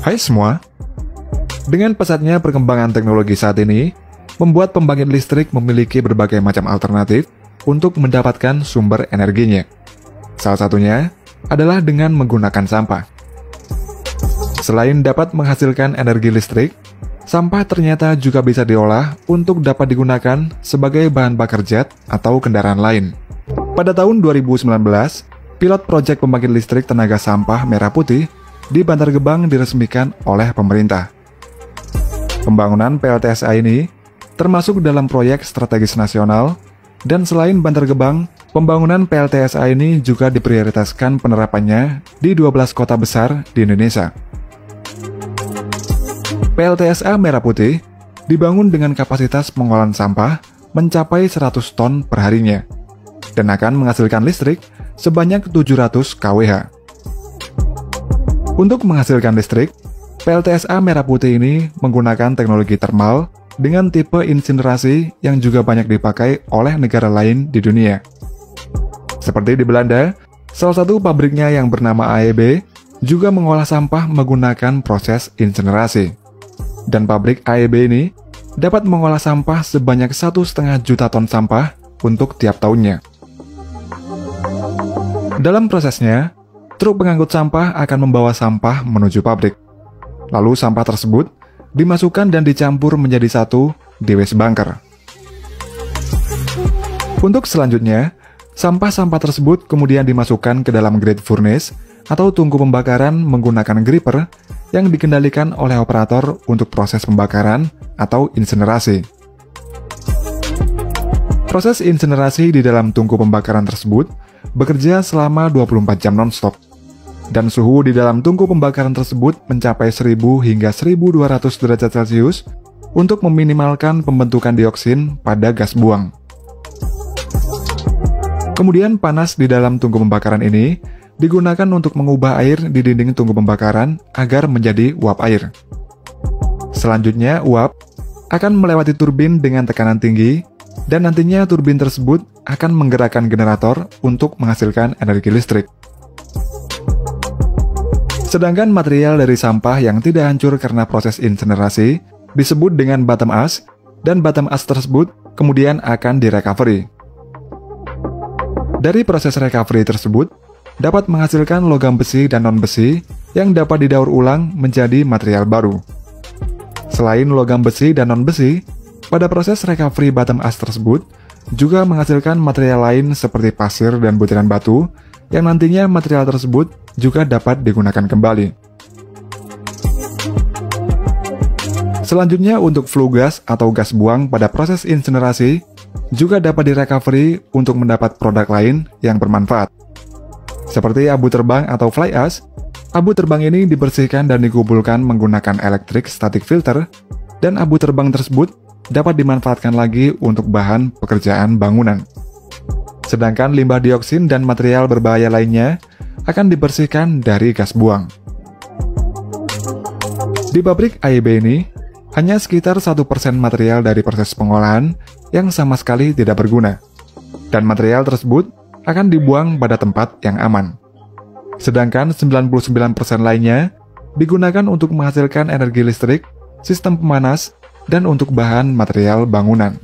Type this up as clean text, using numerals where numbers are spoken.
Hai semua, dengan pesatnya perkembangan teknologi saat ini, membuat pembangkit listrik memiliki berbagai macam alternatif untuk mendapatkan sumber energinya. Salah satunya adalah dengan menggunakan sampah. Selain dapat menghasilkan energi listrik, sampah ternyata juga bisa diolah untuk dapat digunakan sebagai bahan bakar jet atau kendaraan lain. Pada tahun 2019, pilot proyek pembangkit listrik tenaga sampah merah putih di Bantar Gebang diresmikan oleh pemerintah. Pembangunan PLTSA ini termasuk dalam proyek strategis nasional, dan selain Bantar Gebang, pembangunan PLTSA ini juga diprioritaskan penerapannya di 12 kota besar di Indonesia. PLTSA Merah Putih dibangun dengan kapasitas pengolahan sampah mencapai 100 ton per harinya, dan akan menghasilkan listrik sebanyak 700 kWh. Untuk menghasilkan listrik, PLTSA Merah Putih ini menggunakan teknologi termal dengan tipe insinerasi yang juga banyak dipakai oleh negara lain di dunia. Seperti di Belanda, salah satu pabriknya yang bernama AEB juga mengolah sampah menggunakan proses insinerasi. Dan pabrik AEB ini dapat mengolah sampah sebanyak 1,5 juta ton sampah untuk tiap tahunnya. Dalam prosesnya, truk pengangkut sampah akan membawa sampah menuju pabrik. Lalu sampah tersebut dimasukkan dan dicampur menjadi satu di waste bunker. Untuk selanjutnya, sampah-sampah tersebut kemudian dimasukkan ke dalam grate furnace atau tungku pembakaran menggunakan gripper yang dikendalikan oleh operator untuk proses pembakaran atau insinerasi. Proses insinerasi di dalam tungku pembakaran tersebut bekerja selama 24 jam non-stop, dan suhu di dalam tungku pembakaran tersebut mencapai 1000 hingga 1200 derajat Celcius untuk meminimalkan pembentukan dioksin pada gas buang. Kemudian panas di dalam tungku pembakaran ini digunakan untuk mengubah air di dinding tungku pembakaran agar menjadi uap air. Selanjutnya, uap akan melewati turbin dengan tekanan tinggi, dan nantinya turbin tersebut akan menggerakkan generator untuk menghasilkan energi listrik. Sedangkan material dari sampah yang tidak hancur karena proses insinerasi disebut dengan bottom ash, dan bottom ash tersebut kemudian akan direcovery. Dari proses recovery tersebut, dapat menghasilkan logam besi dan non-besi yang dapat didaur ulang menjadi material baru. Selain logam besi dan non-besi, pada proses recovery bottom ash tersebut juga menghasilkan material lain seperti pasir dan butiran batu, yang nantinya material tersebut juga dapat digunakan kembali. Selanjutnya, untuk flue gas atau gas buang pada proses insinerasi juga dapat direcovery untuk mendapat produk lain yang bermanfaat. Seperti abu terbang atau fly ash, abu terbang ini dibersihkan dan dikumpulkan menggunakan electric static filter, dan abu terbang tersebut dapat dimanfaatkan lagi untuk bahan pekerjaan bangunan. Sedangkan limbah dioksin dan material berbahaya lainnya akan dibersihkan dari gas buang. Di pabrik AEB ini, hanya sekitar 1% material dari proses pengolahan yang sama sekali tidak berguna, dan material tersebut akan dibuang pada tempat yang aman. Sedangkan 99% lainnya digunakan untuk menghasilkan energi listrik, sistem pemanas, dan untuk bahan material bangunan.